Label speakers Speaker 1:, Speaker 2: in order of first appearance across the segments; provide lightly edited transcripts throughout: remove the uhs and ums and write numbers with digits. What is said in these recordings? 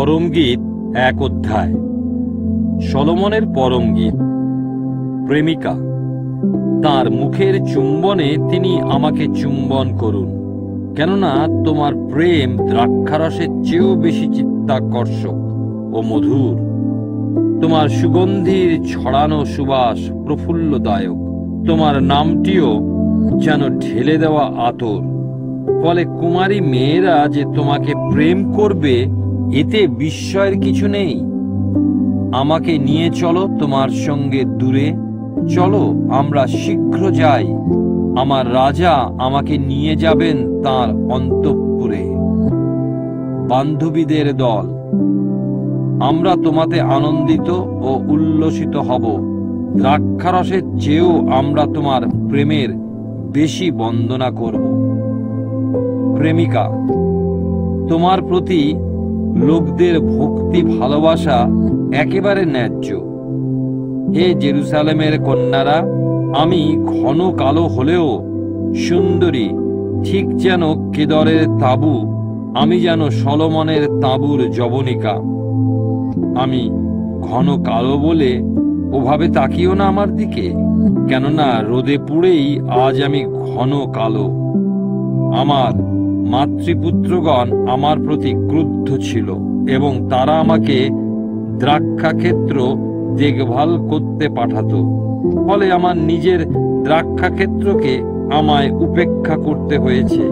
Speaker 1: পরম গীত ১ অধ্যায়। সলোমনের পরম গীত। প্রেমিকা। তাঁর মুখের চুম্বনে তিনি আমাকে চুম্বন করুন, কেননা তোমার প্রেম দ্রাক্ষারসের চেয়েও বেশি চিত্তাকর্ষক ও মধুর। তোমার সুগন্ধির ছড়ানো সুবাস প্রফুল্লদায়ক। তোমার নামটিও যেন ঢেলে দেওয়া আতর। ফলে কুমারী মেয়েরা যে তোমাকে প্রেম করবে, এতে বিস্ময়ের কিছু নেই। আমাকে নিয়ে চলো তোমার সঙ্গে দূরে, চলো আমরা শীঘ্র যাই। আমার রাজা আমাকে নিয়ে যাবেন তাঁর অন্তঃপুরে। বান্ধবীদের দল, আমরা তোমাতে আনন্দিত ও উল্লসিত হব। দ্রাক্ষারসের চেয়েও আমরা তোমার প্রেমের বেশি বন্দনা করব। প্রেমিকা। তোমার প্রতি লোকদের ভক্তি ভালোবাসা একেবারে ন্যায্য। হে জেরুসালেমের কন্যারা, আমি ঘন কালো হলেও সুন্দরী, ঠিক যেন কেদরের তাঁবু। আমি যেন সলোমনের তাঁবুর যবনিকা। আমি ঘন কালো বলে ওভাবে তাকিও না আমার দিকে, কেননা রোদে পুড়েই আজ আমি ঘন কালো। আমার মাতৃপুত্রগণ আমার প্রতি ক্রুদ্ধ ছিল এবং তারা আমাকে দ্রাক্ষাক্ষেত্র দেখভাল করতে পাঠাতো। ফলে আমার নিজের দ্রাক্ষাক্ষেত্রকে আমায় উপেক্ষা করতে হয়েছে।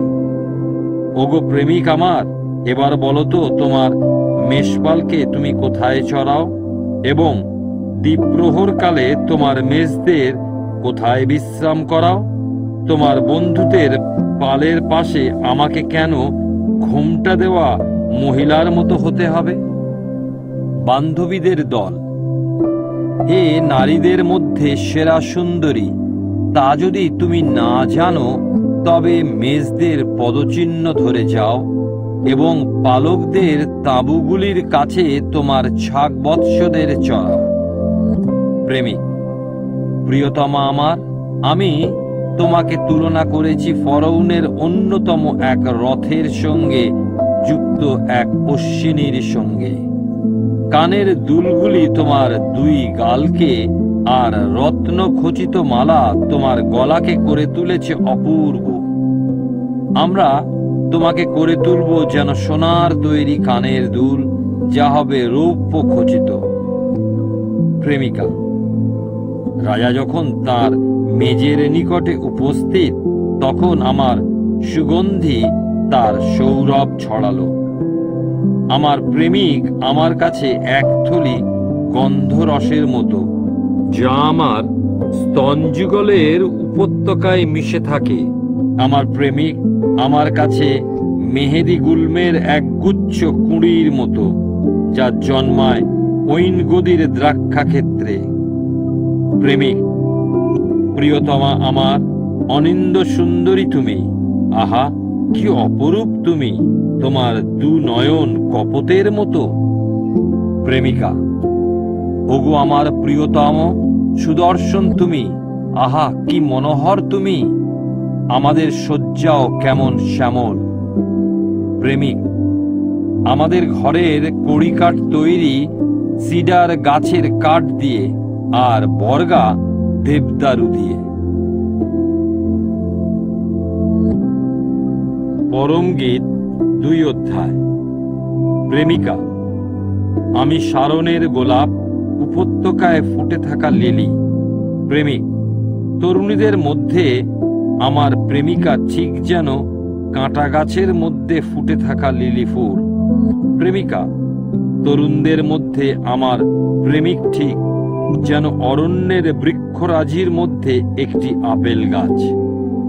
Speaker 1: ওগো প্রেমিক আমার, এবার বলো তো তোমার মেষপালকে তুমি কোথায় চড়াও এবং দ্বীপ্রহর কালে তোমার মেষদের কোথায় বিশ্রাম করাও? তোমার বন্ধুদের পালের পাশে আমাকে কেন ঘোমটা দেওয়া মহিলার মতো হতে হবে? বান্ধবীদের দল, হে নারীদের মধ্যে সেরা সুন্দরী, তা যদি তুমি না জানো, তবে মেষদের পদচিহ্ন ধরে যাও এবং পালকদের তাঁবুগুলির কাছে তোমার ছাগ বৎসদের চড়াও। প্রেমিক। প্রিয়তমা আমার, আমি তোমাকে তুলনা করেছি ফরৌনের অন্যতম এক রথের সঙ্গে যুক্ত এক অশ্বিনীর সঙ্গে। কানের দুলগুলি তোমার দুই গালকে আর রত্ন খচিত মালা তোমার গলাকে করে তুলেছে অপূর্ব। আমরা তোমাকে করে তুলব যেন সোনার তৈরি কানের দুল, যা হবে রৌপ্য খচিত। প্রেমিকা। রাজা যখন তার মেজের নিকটে উপস্থিত, তখন আমার সুগন্ধি তার সৌরভ ছড়ালো। আমার প্রেমিক আমার কাছে এক থলি গন্ধরসের মতো, যা আমার স্তনযুগলের উপত্যকায় মিশে থাকে। আমার প্রেমিক আমার কাছে মেহেদি গুল্মের এক গুচ্ছ কুঁড়ির মতো, যা জন্মায় ঐনগদির দ্রাক্ষাক্ষেত্রে। প্রেমিক। প্রিয়তমা আমার, অনিন্দ সুন্দরী তুমি। আহা, কি অপরূপ তুমি! তোমার দু নয়ন কপতের মতো। প্রেমিকা। ওগো আমার প্রিয়তম, সুদর্শন তুমি। আহা, কি মনোহর তুমি! আমাদের শয্যাও কেমন শ্যামল। প্রেমিক। আমাদের ঘরের কড়িকাঠ তৈরি সিডার গাছের কাঠ দিয়ে আর বর্গা দেবদারু দিয়ে। পরম গীত ২ অধ্যায়। প্রেমিকা। আমি শারনের গোলাপ, উপত্যকায় ফুটে থাকা লিলি। প্রেমিক। তরুণীদের মধ্যে আমার প্রেমিকা ঠিক যেন কাঁটা গাছের মধ্যে ফুটে থাকা লিলি ফুল। প্রেমিকা। তরুণদের মধ্যে আমার প্রেমিক ঠিক যেন অরণ্যের বৃক্ষরাজির মধ্যে একটি আপেল গাছ।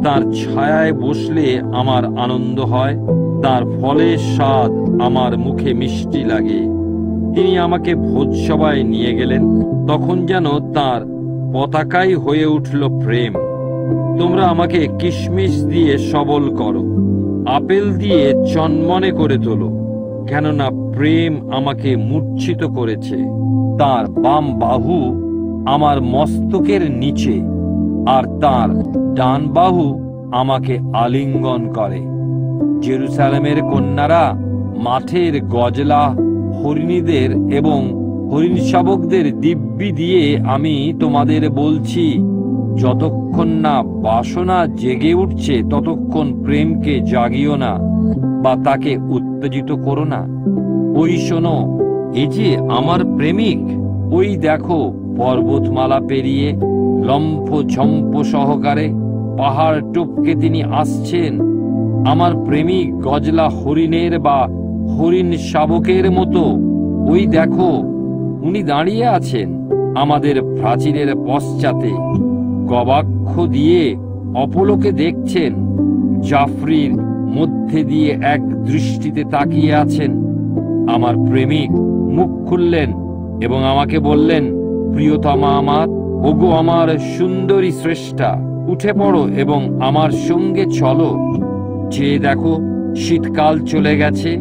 Speaker 1: তার ছায়ায় বসলে আমার আনন্দ হয়, তার ফলের স্বাদ আমার মুখে মিষ্টি লাগে। তিনি আমাকে ভোজসভায় নিয়ে গেলেন, তখন যেন তার পতাকাই হয়ে উঠল প্রেম। তোমরা আমাকে কিশমিশ দিয়ে সবল করো, আপেল দিয়ে চনমনে করে তোলো, কেননা প্রেম আমাকে মূর্ছিত করেছে। তার বাম বাহু আমার মস্তকের নিচে, আর তার ডান বাহু আমাকে আলিঙ্গন করে। জেরুসালেমের কন্যারা মাঠের গজলা হরিণীদের এবং হরিণ শাবকদের দিব্যি দিয়ে আমি তোমাদের বলছি, যতক্ষণ না বাসনা জেগে উঠছে ততক্ষণ প্রেমকে জাগিও না বা তাকে উত্তেজিত করো না। ওই শোনো, এই যে আমার প্রেমিক, ওই দেখো পর্বতমালা পেরিয়ে লম্ফ ঝম্প সহকারে পাহাড় টপকে তিনি আসছেন। আমার প্রেমিক গজলা হরিণের বা হরিণ শাবকের মতো। ওই দেখো, উনি দাঁড়িয়ে আছেন আমাদের প্রাচীরের পশ্চাতে, গবাক্ষ দিয়ে অপলোকে দেখছেন, জাফরির মধ্যে দিয়ে এক দৃষ্টিতে তাকিয়ে আছেন। আমার প্রেমিক মুখ খুললেন এবং আমাকে বললেন, প্রিয়তমা আমার, ওগো আমার সুন্দরী শ্রেষ্ঠা, উঠে পড়ো এবং আমার সঙ্গে চলো। যে দেখো, শীতকাল চলে গেছে,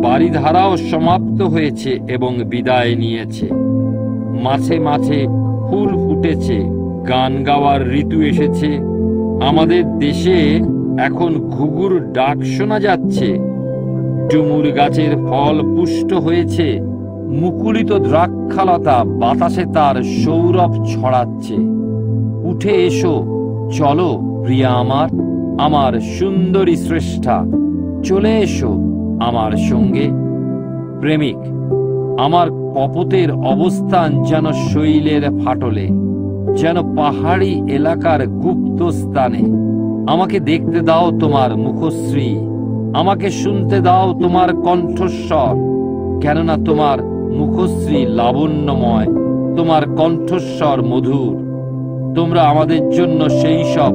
Speaker 1: বারিধারাও সমাপ্ত হয়েছে এবং বিদায় নিয়েছে। মাঝে মাঝে ফুল ফুটেছে, গান গাওয়ার ঋতু এসেছে। আমাদের দেশে এখন ঘুঘুর ডাক শোনা যাচ্ছে। ডুমুর গাছের ফল পুষ্ট হয়েছে, মুকুলিত দ্রাক্ষালতা বাতাসে তার সৌরভ ছড়াচ্ছে। উঠে এসো, চলো প্রিয়া আমার, আমার সুন্দরী শ্রেষ্ঠা, চলে এসো আমার সঙ্গে। প্রেমিক, আমার কপোতের অবস্থান যেন শৈলের ফাটলে, যেন পাহাড়ি এলাকার গুপ্ত স্থানে। আমাকে দেখতে দাও তোমার মুখশ্রী, আমাকে শুনতে দাও তোমার কণ্ঠস্বর, কেননা তোমার মুখশ্রী লাবণ্যময়, তোমার কণ্ঠস্বর মধুর। তোমরা আমাদের জন্য সেই সব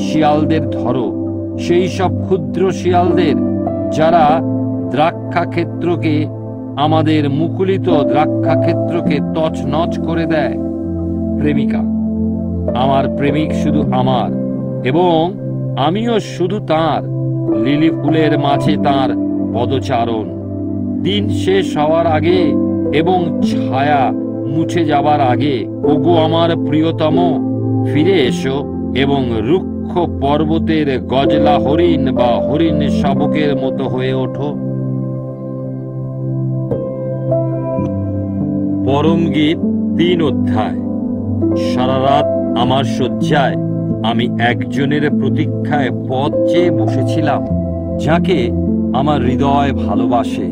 Speaker 1: শিয়ালদের ধরো, সেই সব ক্ষুদ্র শিয়ালদের যারা দ্রাক্ষা ক্ষেত্রকে, আমাদের মুকুলিত দ্রাক্ষা ক্ষেত্রকে তছনছ করে দেয়। প্রেমিকা, আমার প্রেমিক শুধু আমার এবং আমিও শুধু তার। লিলি ফুলের মাঝে তার পদচারণ। দিন শেষ হওয়ার আগে এবং ছায়া মুছে যাবার আগে, ওগো আমার প্রিয়তম, ফিরে এসো এবং রুক্ষ পর্বতের গজলা হরিণ বা হরিণ শাবকের মতো হয়ে ওঠো। পরম গীত ৩ অধ্যায়। সারা রাত আমার শয্যায় আমি একজনের প্রতীক্ষায় পথ চেয়ে বসেছিলাম, যাকে আমার হৃদয় ভালোবাসে।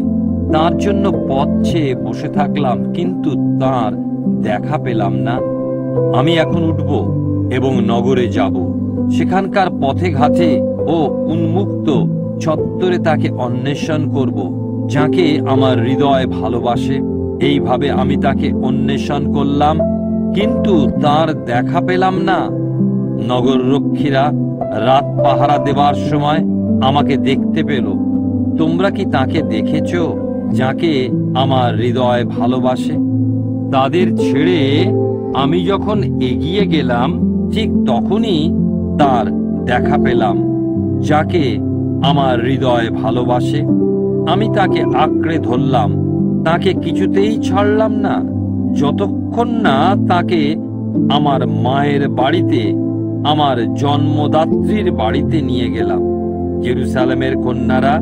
Speaker 1: তার জন্য পথ চেয়ে বসে থাকলাম, কিন্তু তার দেখা পেলাম না। আমি এখন উঠব এবং নগরে যাব। সেখানকার পথে ঘাটে ও উন্মুক্ত চত্বরে তাকে অন্বেষণ করব, যাকে আমার হৃদয় ভালোবাসে। এইভাবে আমি তাকে অন্বেষণ করলাম, কিন্তু তার দেখা পেলাম না। নগররক্ষীরা রাত পাহারা দেবার সময় আমাকে দেখতে পেল। তোমরা কি তাকে দেখেছ, যাকে আমার হৃদয় ভালোবাসে? তাদের ছেড়ে আমি যখন এগিয়ে গেলাম, ঠিক তখনই তার দেখা পেলাম, যাকে আমার হৃদয় ভালোবাসে। আমি তাকে আঁকড়ে ধরলাম, তাকে কিছুতেই ছাড়লাম না, যতক্ষণ না তাকে আমার মায়ের বাড়িতে, আমার জন্মদাত্রীর বাড়িতে নিয়ে গেলাম। জেরুসালেমের কন্যারা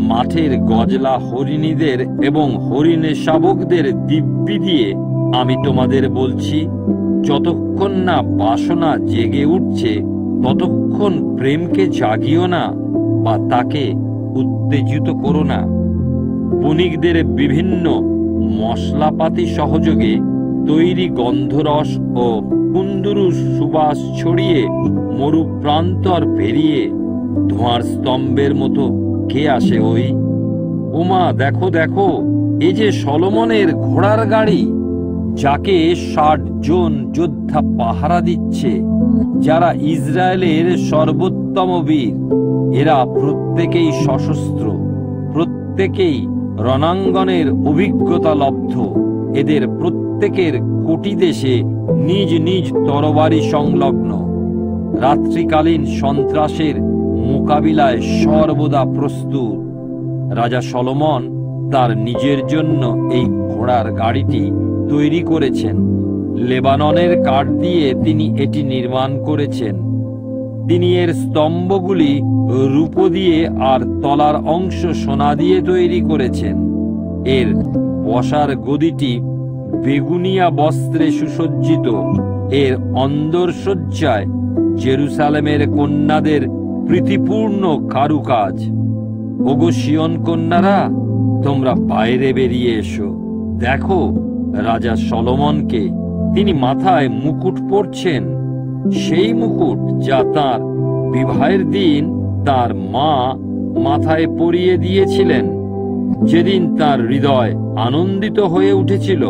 Speaker 1: মাঠের গজলা হরিণীদের এবং হরিণ শাবকদের দিব্যি দিয়ে আমি তোমাদের বলছি, যতক্ষণ না বাসনা জেগে উঠছে ততক্ষণ প্রেমকে জাগিও না বা তাকে উত্তেজিত করো না। বণিকদের বিভিন্ন মশলাপাতি সহযোগে তৈরি গন্ধরস ও কুন্দুরু সুবাস ছড়িয়ে মরু প্রান্তর পেরিয়ে ধোঁয়ার স্তম্ভের মতো কে আসে ওই? ওমা, দেখো দেখো, এ যে সলোমনের ঘোড়ার গাড়ি, যাকে ৬০ জন যোদ্ধা পাহারা দিচ্ছে, যারা ইসরায়েলের সর্বোত্তম বীর। এরা প্রত্যেকেই সশস্ত্র, প্রত্যেকেই রণাঙ্গনের অভিজ্ঞতা লব্ধ। এদের প্রত্যেকের কোটি দেশে নিজ নিজ তরবারি সংলগ্ন। রাত্রিকালীন সন্ত্রাসের মোকাবিলায় সর্বদা প্রস্তুত। রাজা সলোমন তার নিজের জন্য এই ঘোড়ার গাড়িটি তৈরি করেছেন। লেবাননের কাঠ দিয়ে তিনি এটি নির্মাণ করেছেন। তিনি এর স্তম্ভগুলি রূপো দিয়ে আর তলার অংশ সোনা দিয়ে তৈরি করেছেন। এর বসার গদিটি বেগুনিয়া বস্ত্রে সুসজ্জিত, এর অন্দরসজ্জায় জেরুসালেমের কন্যাদের প্রীতিপূর্ণ কারুকাজ। ওগো সিয়ন কন্যারা, তোমরা বাইরে বেরিয়ে এসো। দেখো রাজা সলোমনকে, তিনি মাথায় মুকুট পরছেন, সেই মুকুট যা তাঁর বিবাহের দিন তার মা মাথায় পরিয়ে দিয়েছিলেন, যেদিন তার হৃদয় আনন্দিত হয়ে উঠেছিল।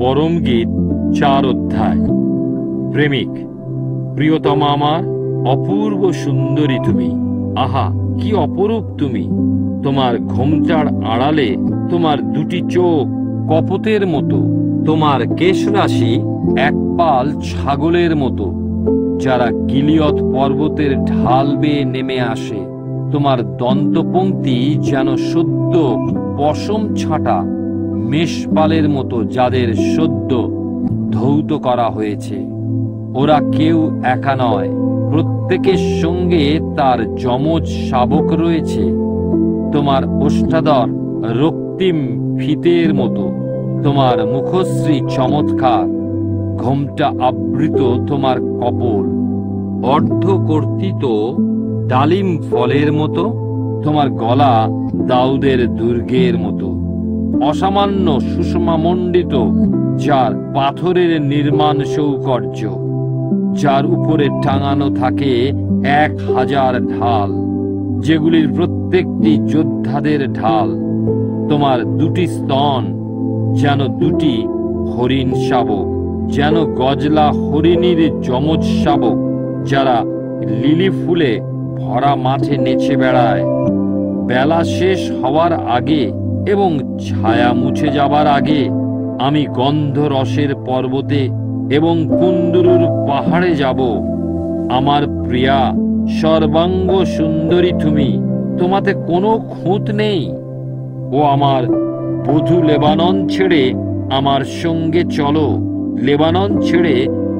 Speaker 1: পরম গীত 4 অধ্যায়। প্রেমিক, প্রিয়তমা আমার, অপূর্ব সুন্দরী তুমি। আহা, কি অপরূপ তুমি! তোমার ঘোমটার আড়ালে তোমার দুটি চোখ কপোতের মতো, তোমার কেশরাশি এক পাল ছাগলের মতো, যারা গিলিয়ত পর্বতের ঢাল বেয়ে নেমে আসে। তোমার দন্তপংক্তি যেন সদ্য পশম ছাঁটা মেষপালের মতো, যাদের সদ্য ধৌত করা হয়েছে। ওরা কেউ একা নয়, প্রত্যেকের সঙ্গে তার যমজ শাবক রয়েছে। তোমার ওষ্ঠাধর রক্তিম ফিতের মতো, তোমার মুখশ্রী চমৎকার, ঘোমটা আবৃত তোমার কপোল অর্ধকর্তিত ডালিম ফলের মতো, তোমার গলা দাউদের দুর্গের মতো, অসামান্য সুষমামণ্ডিত, যার পাথরের নির্মাণ সৌকর্য, যার উপরে টাঙানো থাকে 1000 ঢাল, যেগুলির প্রত্যেকটি যোদ্ধাদের ঢাল। তোমার দুটি স্তন যেন দুটি হরিণ শাবক, যেন গজলা হরিণীর যমজ শাবক, যারা লিলি ফুলে ভরা মাঠে নেচে বেড়ায়। বেলা শেষ হওয়ার আগে এবং ছায়া মুছে যাবার আগে আমি গন্ধরসের পর্বতে এবং কুন্দুরুর পাহাড়ে যাব। আমার প্রিয়া, সর্বাঙ্গ সুন্দরী তুমি, তোমাতে কোনো খুঁত নেই। ও আমার বধূ, লেবানন ছেড়ে আমার সঙ্গে চলো, লেবানন ছেড়ে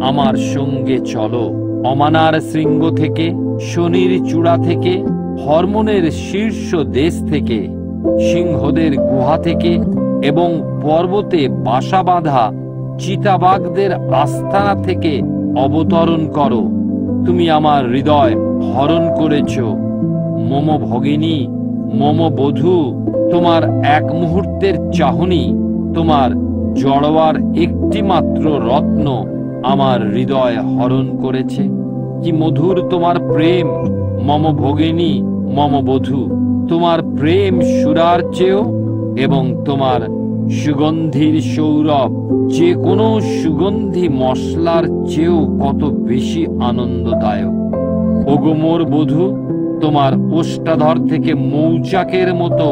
Speaker 1: আমার সঙ্গে চলো। অমানার শৃঙ্গ থেকে, শনির চূড়া থেকে, হরমোনের শীর্ষ দেশ থেকে, সিংহদের গুহা থেকে এবং পর্বতে বাসা বাঁধা চিতাবাঘদের আস্তানা থেকে অবতরণ করো। তুমি আমার হৃদয় হরণ করেছ। মম ভগিনী, মম বধূ, তোমার এক মুহূর্তের চাহনি, তোমার জড়োয়ার একটি মাত্র রত্ন আমার হৃদয় হরণ করেছে। কি মধুর তোমার প্রেম, মম ভগিনী, মম বধূ! তোমার প্রেম সুরার চেয়েও এবং তোমার সুগন্ধির সৌরভ যে কোনো সুগন্ধি মশলার চেয়েও কত বেশি আনন্দদায়ক। ওগো মোর বধূ, তোমার ওষ্ঠাধর থেকে মৌচাকের মতো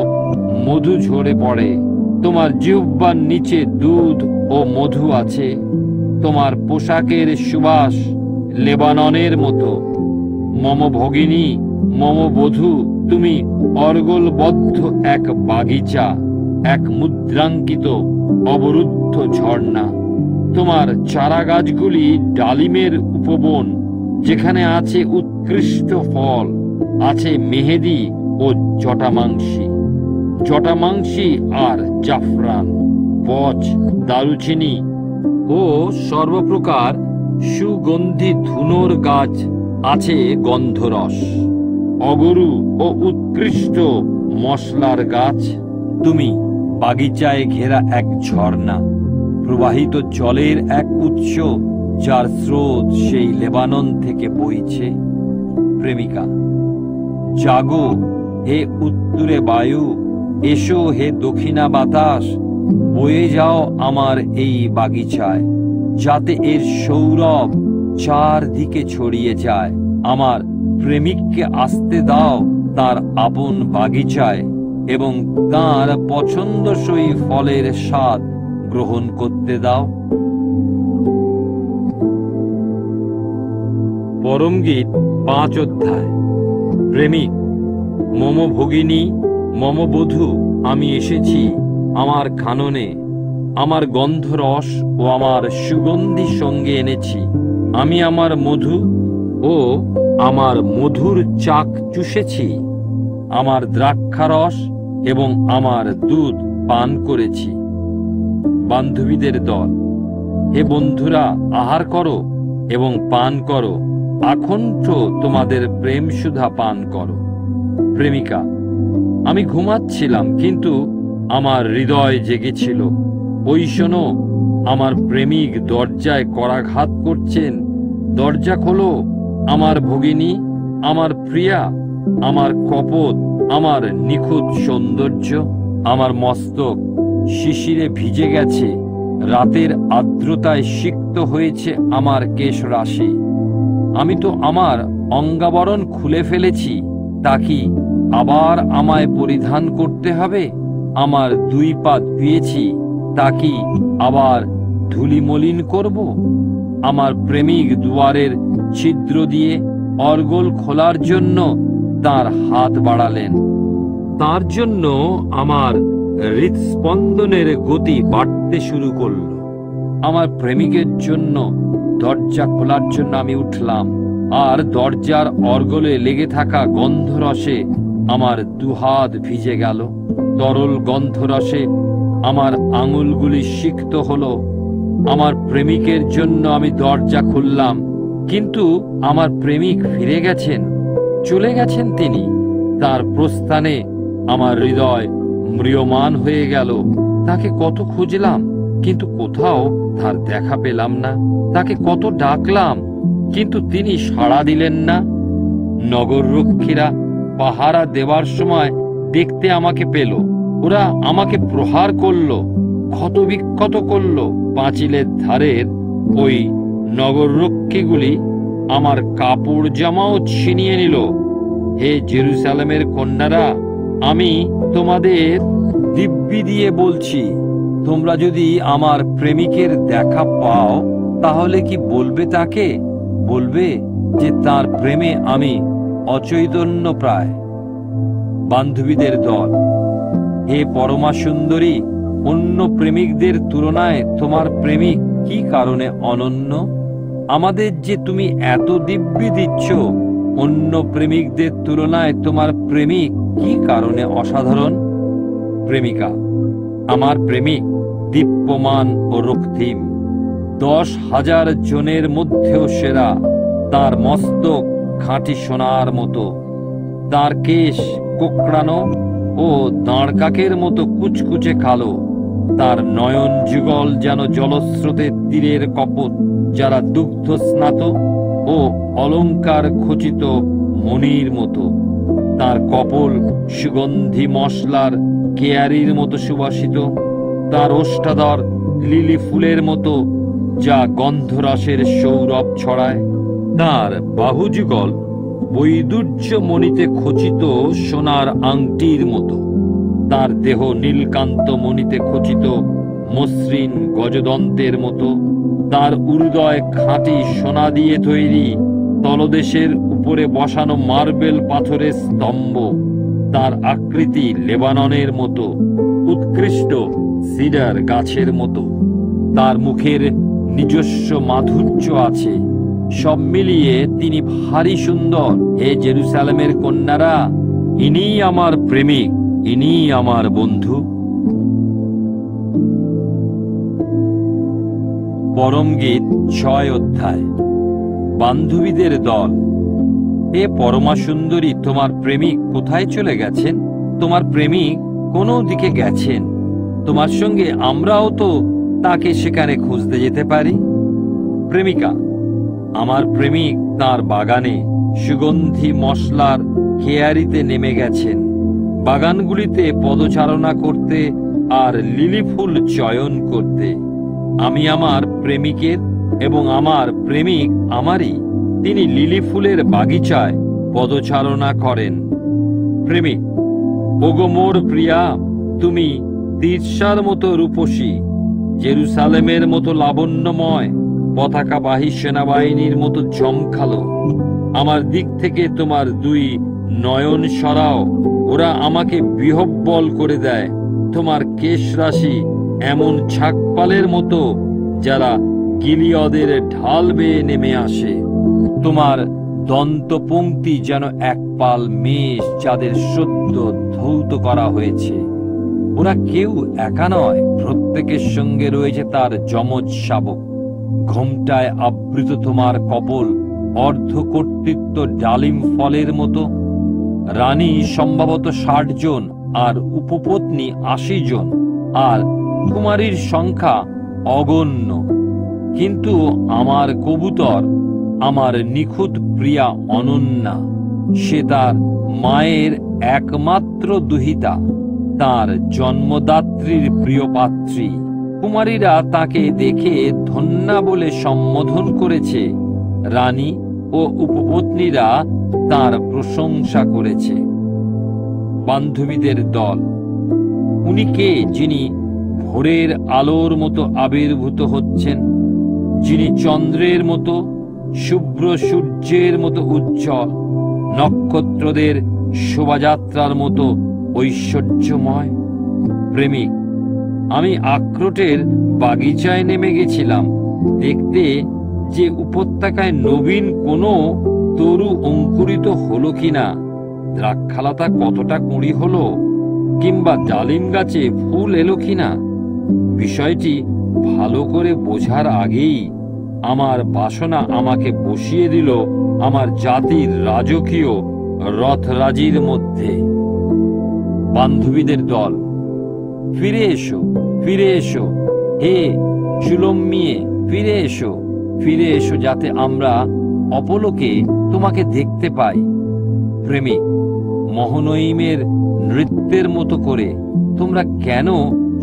Speaker 1: মধু ঝরে পড়ে। তোমার জিহ্বার নিচে দুধ ও মধু আছে। তোমার পোশাকের সুবাস লেবাননের মতো। মম ভগিনী, মম বধূ, তুমি অর্গলবদ্ধ এক বাগিচা, এক মুদ্রাঙ্কিত অবরুদ্ধ ঝর্ণা। তোমার চারা গাছগুলি ডালিমের উপবন, যেখানে আছে উৎকৃষ্ট ফল, আছে মেহেদি ও জটামাংসী, জটামাংসী আর জাফরান, বচ, দারুচিনি ও সর্বপ্রকার সুগন্ধি ধুনোর গাছ, আছে গন্ধরস, অগরু ও উৎকৃষ্ট মশলার গাছ। তুমি বাগিচায় ঘেরা এক ঝর্ণা, প্রবাহিত জলের এক উৎস, যার স্রোত সেই লেবানন থেকে বইছে। প্রেমিকা, জাগো হে উত্তুরে বায়ু, এসো হে দক্ষিণা বাতাস, বয়ে যাও আমার এই বাগিচায়, যাতে এর সৌরভ চারদিকে ছড়িয়ে যায়। আমার প্রেমিককে আসতে দাও তার আপন বাগিচায় এবং তার পছন্দসই ফলের স্বাদ গ্রহণ করতে দাও। পরম গীত 5 অধ্যায়। প্রেমিক, মম ভগিনী, মম বধূ, আমি এসেছি আমার খাননে। আমার গন্ধরস ও আমার সুগন্ধি সঙ্গে এনেছি। আমি আমার মধু ও আমার মধুর চাক চুষেছি। আমার দ্রাক্ষারস এবং আমার দুধ পান করেছি। বান্ধবীদের দল, হে বন্ধুরা, আহার করো এবং পান করো, আকণ্ঠ তোমাদের প্রেম সুধা পান করো। প্রেমিকা, আমি ঘুমাচ্ছিলাম, কিন্তু আমার হৃদয় জেগেছিল। ওই শোনো, আমার প্রেমিক দরজায় করাঘাত করছেন। দরজা খোলো, আমার ভগিনী, আমার প্রিয়া, আমার কপোত, আমার নিখুঁত সৌন্দর্য। আমার মস্তক শিশিরে ভিজে গেছে, রাতের আর্দ্রতায় সিক্ত হয়েছে আমার কেশ রাশি। আমি তো আমার অঙ্গাবরণ খুলে ফেলেছি, তা কি আবার আমায় পরিধান করতে হবে? আমার দুই পা ধুয়েছি, তা কি আবার ধুলি মলিন করব? আমার প্রেমিক দুয়ারের ছিদ্র দিয়ে অর্গল খোলার জন্য তার হাত বাড়ালেন। তার জন্য আমার হৃৎস্পন্দনের গতি বাড়তে শুরু করল। আমার প্রেমিকের জন্য দরজা খোলার জন্য আমি উঠলাম, আর দরজার অর্গলে লেগে থাকা গন্ধরসে আমার দুহাত ভিজে গেল। তরল গন্ধরসে আমার আঙুলগুলি সিক্ত হলো। আমার প্রেমিকের জন্য আমি দরজা খুললাম, কিন্তু আমার প্রেমিক ফিরে গেছেন, চলে গেছেন তিনি। তার প্রস্থানে আমার হৃদয় ম্রিয়মান হয়ে গেল। তাকে কত খুঁজলাম, কিন্তু কোথাও তার দেখা পেলাম না। তাকে কত ডাকলাম, কিন্তু তিনি সাড়া দিলেন না। নগররক্ষীরা পাহারা দেওয়ার সময় দেখতে আমাকে পেল। ওরা আমাকে প্রহার করল, ক্ষতবিক্ষত করল। পাঁচিলের ধারের ওই নগররক্ষীগুলি আমার কাপড় জামাও ছিনিয়ে নিল। হে জেরুসালেমের কন্যারা, আমি তোমাদের দিব্যি দিয়ে বলছি, তোমরা যদি আমার প্রেমিকের দেখা পাও, তাহলে কি বলবে তাকে? বলবে যে তার প্রেমে আমি অচৈতন্য প্রায়। বান্ধবীদের দল, হে পরমা সুন্দরী, অন্য প্রেমিকদের তুলনায় তোমার প্রেমিক কি কারণে অনন্য? আমাদের যে তুমি এত দিব্যি দিচ্ছ, অন্য প্রেমিকদের তুলনায় তোমার প্রেমিক কি কারণে অসাধারণ? প্রেমিকা, আমার প্রেমিক দীপ্যমান ও রক্তিম, 10,000 জনের মধ্যেও সেরা। তার মস্তক খাঁটি সোনার মতো, তার কেশ কোকড়ানো ও দাঁড় কাকের মতো কুচকুচে কালো। তার নয়ন যুগল যেন জলস্রোতের তীরের কপট, যারা দুগ্ধ স্নাত ও অলঙ্কার খচিত মণির মতো। তার কপল সুগন্ধি মশলার কেয়ারির মতো সুবাসিত। তার ওষ্ঠাধর লিলি ফুলের মতো, যা গন্ধরসের সৌরভ ছড়ায়। তার বাহুযুগল বৈদুর্য মণিতে খচিত সোনার আংটির মতো। তার দেহ নীলকান্ত মণিতে খচিত মসৃণ গজদন্তের মতো। তার উদয় খাঁটি সোনা দিয়ে তৈরি, তলদেশের উপরে বসানো মার্বেল পাথরের স্তম্ভ। তার আকৃতি লেবাননের মতো, উৎকৃষ্ট সিডার গাছের মতো। তার মুখের নিজস্ব মাধুর্য আছে। সব মিলিয়ে তিনি ভারী সুন্দর। হে জেরুসালেমের কন্যারা, ইনিই আমার প্রেমিক, ইনিই আমার বন্ধু। পরম গীত 6 অধ্যায়। বান্ধবীদের দল, হে পরমা সুন্দরী, তোমার প্রেমিক কোথায় চলে গেছেন? তোমার প্রেমিক কোন দিকে গেছেন? তোমার সঙ্গে আমরাও তো তাকে সেখানে খুঁজতে যেতে পারি। প্রেমিকা, আমার প্রেমিক তার বাগানে সুগন্ধি মশলার কেয়ারিতে নেমে গেছেন, বাগানগুলিতে পদচারণা করতে আর লিলি ফুল চয়ন করতে। আমি আমার প্রেমিকের এবং আমার প্রেমিক আমারই। তিনি লিলি ফুলের বাগিচায় পদচারণা করেন। প্রেমিক, ওগো মোর প্রিয়া, তুমি তিরসার মতো রূপসী, জেরুসালেমের মতো লাবণ্যময়, পতাকাবাহী সেনাবাহিনীর মতো জমকালো। আমার দিক থেকে তোমার দুই নয়ন সরাও, ওরা আমাকে বিহব্বল করে দেয়। তোমার কেশ রাশি এমন ছাগপালের মতো, যারা গিলিয়দের ঢাল বেয়ে নেমে আসে। তোমার দন্তপংক্তি যেন এক পাল মেষ যাদের সদ্য ধৌত করা হয়েছে। ওরা কেউ একা নয়, প্রত্যেকের সঙ্গে রয়েছে তার যমজ শাবক। ঘোমটায় আবৃত তোমার কপল অর্ধ কর্তৃত্ব ডালিম ফলের মতো। রানী সম্ভবত 60 জন, আর উপপত্নী 80 জন, আর কুমারীর সংখ্যা অগণ্য। কিন্তু আমার কবুতর, আমার নিখুঁত প্রিয়া অনন্যা, সে তার মায়ের একমাত্র দুহিতা, তার জন্মদাত্রীর প্রিয় পাত্রী। কুমারীরা তাকে দেখে ধন্যা বলে সম্বোধন করেছে। রানী ও উপপত্নীরা তার প্রশংসা করেছে। বান্ধবীদের দল। উনি কে, যিনি ভোরের আলোর মতো আবির্ভূত হচ্ছেন, যিনি চন্দ্রের মতো, শুভ্র সূর্যের মতো উজ্জ্বল, নক্ষত্রদের শোভাযাত্রার মতো ঐশ্বর্যময়? প্রেমিক, আমি আখরোটের বাগিচায় নেমে গেছিলাম দেখতে যে উপত্যকায় নবীন কোনো তরু অঙ্কুরিত হলো কিনা, দ্রাক্ষালতা কতটা কুঁড়ি হলো, কিংবা ডালিম গাছে ফুল এলো কিনা। বিষয়টি ভালো করে বোঝার আগেই আমার বাসনা আমাকে বসিয়ে দিল আমার জাতির রাজকীয় রথরাজির মধ্যে। বান্ধবীদের দল। ফিরে এসো, ফিরে এসো, হে সুলম্মিয়ে, ফিরে এসো, ফিরে এসো, যাতে আমরা অপলোকে তোমাকে দেখতে পাই। প্রেমিক, মহনৈমের নৃত্যের মতো করে তোমরা কেন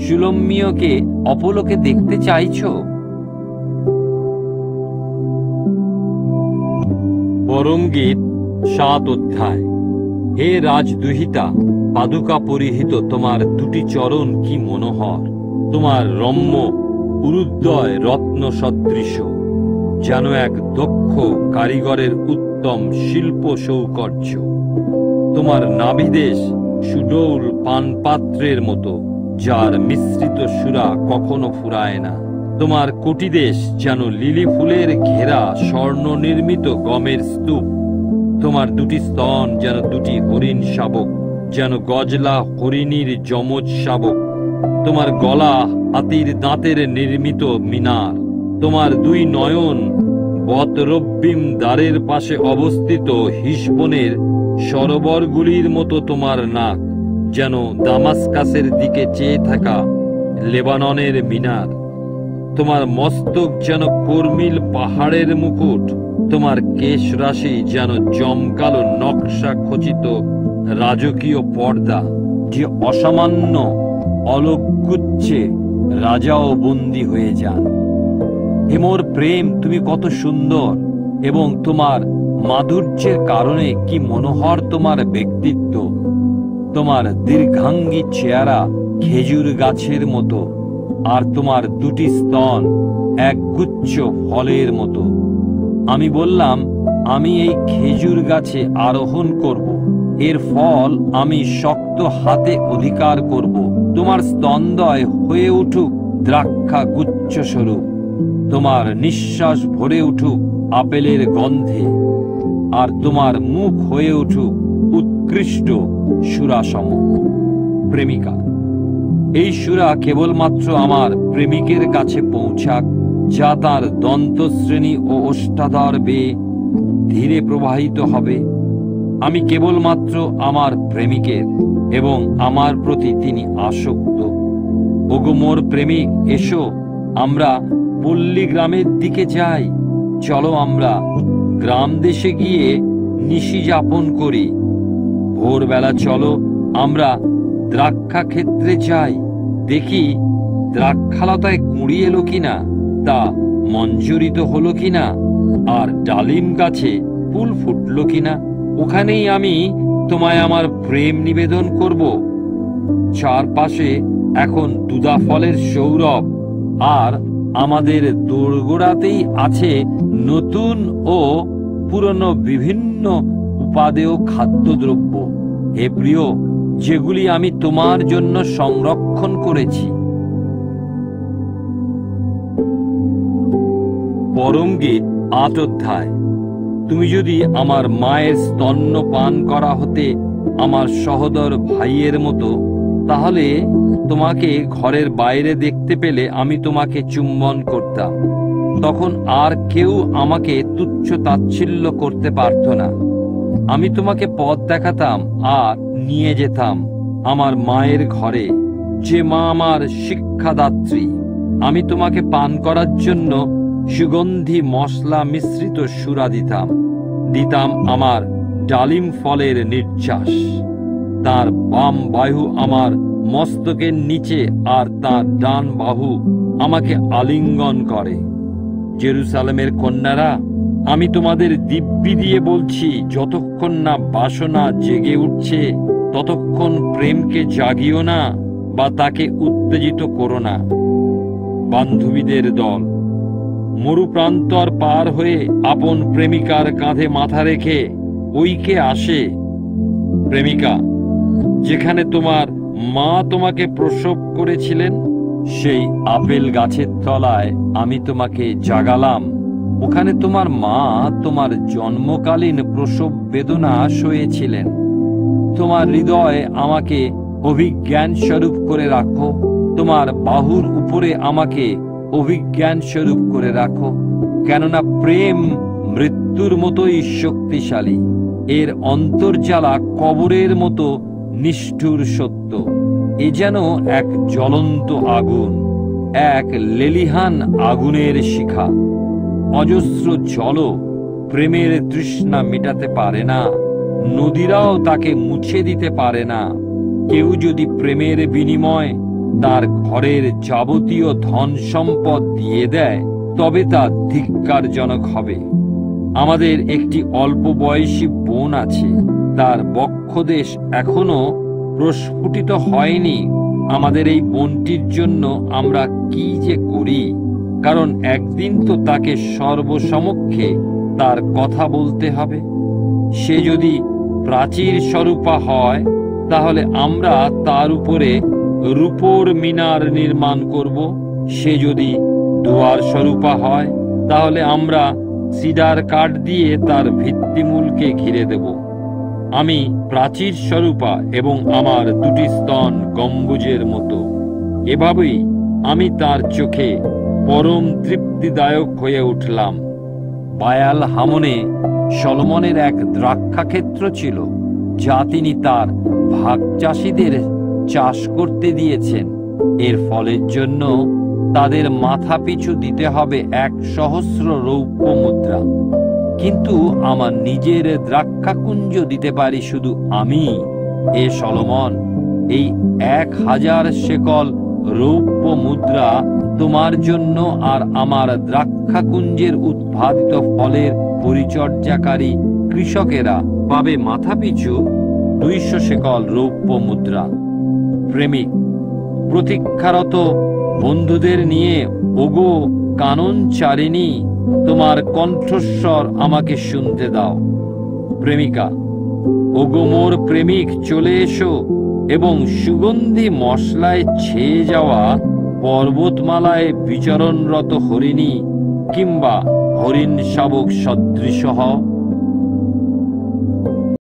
Speaker 1: সুলম্মিয়কে অপলোকে দেখতে চাইছো? পরমগীত 7 অধ্যায়। হে রাজদুহিতা, পাদুকা পরিহিত তোমার দুটি চরণ কি মনোহর! তোমার রম্য উরুদ্বয় রত্ন সদৃশ, যেন এক দক্ষ কারিগরের উত্তম শিল্প সৌকর্য। তোমার নাভিদেশ সুডৌল পানপাত্রের মতো, যার মিশ্রিত সুরা কখনো ফুরায় না। তোমার কোটিদেশ যেন লিলি ফুলের ঘেরা স্বর্ণ নির্মিত গমের স্তূপ। তোমার দুটি স্তন যেন দুটি হরিণ শাবক, যেন গজলা হরিণীর যমজ শাবক। তোমার গলা হাতির দাঁতের নির্মিত মিনার। তোমার দুই নয়ন বতরব্বিম দ্বারের পাশে অবস্থিত হিসবনের সরোবরগুলির মতো। তোমার নাক যেন দামাস্কাসের দিকে চেয়ে থাকা লেবাননের মিনার। তোমার মস্তক যেন কর্মিল পাহাড়ের মুকুট। তোমার কেশ রাশি যেন জমকালো নকশা খচিত রাজকীয় পর্দা, যে অসামান্য অলকগুচ্ছে রাজাও বন্দী হয়ে যান। হে মোর প্রেম, তুমি কত সুন্দর, এবং তোমার মাধুর্যের কারণে কি মনোহর তোমার ব্যক্তিত্ব। তোমার দীর্ঘাঙ্গী চেহারা খেজুর গাছের মতো, আর তোমার দুটি স্তন একগুচ্ছ ফলের মতো। আমি বললাম, আমি এই খেজুর গাছে আরোহণ করব, এর ফল আমি শক্ত হাতে অধিকার করব। তোমার স্তনদ্বয় হয়ে উঠুক দ্রাক্ষা গুচ্ছ স্বরূপ, তোমার নিঃশ্বাস ভরে উঠুক আপেলের গন্ধে, আর তোমার মুখ হয়ে উঠুক উৎকৃষ্ট সুরাসম। প্রেমিকা, এই সুরা কেবলমাত্র আমার প্রেমিকের কাছে পৌঁছাক, যা তার দন্তশ্রেণী ও ওষ্ঠাধর বেয়ে ধীরে প্রবাহিত হবে। আমি কেবলমাত্র আমার প্রেমিকের, এবং আমার প্রতি তিনি আসক্ত। ওগো মোর প্রেমিক, এসো, আমরা পল্লী গ্রামের দিকে যাই। চলো আমরা গ্রাম দেশে গিয়ে নিশি যাপন করি। ভোরবেলা চলো আমরা দ্রাক্ষা ক্ষেত্রে যাই, দেখি দ্রাক্ষালতায় কুঁড়ি এলো কিনা, তা মঞ্জুরিত হলো কিনা, আর ডালিম গাছে ফুল ফুটলো কিনা। ওখানেই আমি তোমায় আমার প্রেম নিবেদন করব। চারপাশে এখন দুধা ফলের সৌরভ, আর আমাদের দোরগোড়াতেই আছে নতুন ও পুরনো বিভিন্ন উপাদেয় খাদ্যদ্রব্য। হে প্রিয়, যেগুলি আমি তোমার জন্য সংরক্ষণ করেছি। পরমগীত 8 অধ্যায়। তুমি যদি আমার মায়ের স্তন্য পান করা হতে আমার সহোদর ভাইয়ের মতো, তাহলে তোমাকে ঘরের বাইরে দেখতে পেলে আমি তোমাকে চুম্বন করতাম। তখন আর কেউ আমাকে তুচ্ছ তাচ্ছিল্য করতে পারত না। আমি তোমাকে পথ দেখাতাম আর নিয়ে যেতাম আমার মায়ের ঘরে, যে মা আমার শিক্ষাদাত্রী। আমি তোমাকে পান করার জন্য সুগন্ধি মশলা মিশ্রিত সুরা দিতাম আমার ডালিম ফলের নির্যাস। তার বাম বাহু আমার মস্তকের নিচে আর তার ডান বাহু আমাকে আলিঙ্গন করে। জেরুসালেমের কন্যারা, আমি তোমাদের দিব্যি দিয়ে বলছি, যতক্ষণ না বাসনা জেগে উঠছে ততক্ষণ প্রেমকে জাগিও না বা তাকে উত্তেজিত করো না। বান্ধবীদের দল মরুপ্রান্তর পার হয়ে আপন প্রেমিকার কাঁধে মাথা রেখে ওইকে আসে। প্রেমিকা, যেখানে তোমার মা তোমাকে প্রসব করেছিলেন, সেই আপেল গাছের তলায় আমি তোমাকে জাগালাম। ওখানে তোমার মা তোমার জন্মকালীন প্রসব বেদনা সয়েছিলেন। তোমার হৃদয়ে আমাকে অভিজ্ঞান স্বরূপ করে রাখো, তোমার বাহুর উপরে আমাকে অভিজ্ঞান স্বরূপ করে রাখো। কেননা প্রেম মৃত্যুর মতোই শক্তিশালী, এর অন্তর্জ্বালা কবরের মতো নিষ্ঠুর সত্য। এ যেন এক জ্বলন্ত আগুন, এক লেলিহান আগুনের শিখা। অজস্র জল প্রেমের তৃষ্ণা মেটাতে পারে না, নদীরাও তাকে মুছে দিতে পারে না। কেউ যদি প্রেমের বিনিময় তার ঘরের যাবতীয় ধন সম্পদ দিয়ে দেয়, তবে তা ধিক্কারজনক হবে। আমাদের একটি অল্প বয়সী বোন আছে, তার বক্ষদেশ এখনো প্রস্ফুটিত হয়নি। আমাদের এই বোনটির জন্য আমরা কি যে করি, কারণ একদিন তো তাকে সর্বসমক্ষে তার কথা বলতে হবে। সে যদি প্রাচীর স্বরূপা হয়, তাহলে আমরা তার উপরে রূপোর মিনার নির্মাণ করব। সে যদি দুয়ার স্বরূপা হয়, তাহলে আমরা সিডার কাঠ দিয়ে তার ভিত্তিমূলকে ঘিরে দেব। আমি প্রাচীর স্বরূপা এবং আমার দুটি স্তন গম্বুজের মতো। এভাবেই আমি তার চোখে পরম তৃপ্তিদায়ক হয়ে উঠলাম। বায়াল হামনে সলোমনের এক দ্রাক্ষাক্ষেত্র ছিল, যা তিনি তার ভাগ চাষীদের চাষ করতে দিয়েছেন। এর ফলের জন্য তাদের মাথা পিছু দিতে হবে 1,000 রৌপ্য মুদ্রা। কিন্তু আমার নিজের দ্রাক্ষাকুঞ্জ দিতে পারি শুধু আমি। এ সলোমন, এই 1000 শেকল রৌপ্য মুদ্রা তোমার জন্য আর আমার দ্রাক্ষাকুঞ্জের উৎপাদিত ফলের পরিচর্যাকারী কৃষকেরা পাবে মাথাপিছু 200 শেকল রৌপ্য মুদ্রা। প্রেমিক, প্রতীক্ষারত বন্ধুদের নিয়ে ওগো কানন চারিণী, তোমার কণ্ঠস্বর আমাকে শুনতে দাও। প্রেমিকা, ওগো মোর প্রেমিক, চলে এসো এবং সুগন্ধি মশলায় ছেয়ে যাওয়া পর্বতমালায় বিচরণরত হরিণী কিংবা হরিণ শাবক সদৃশ হও।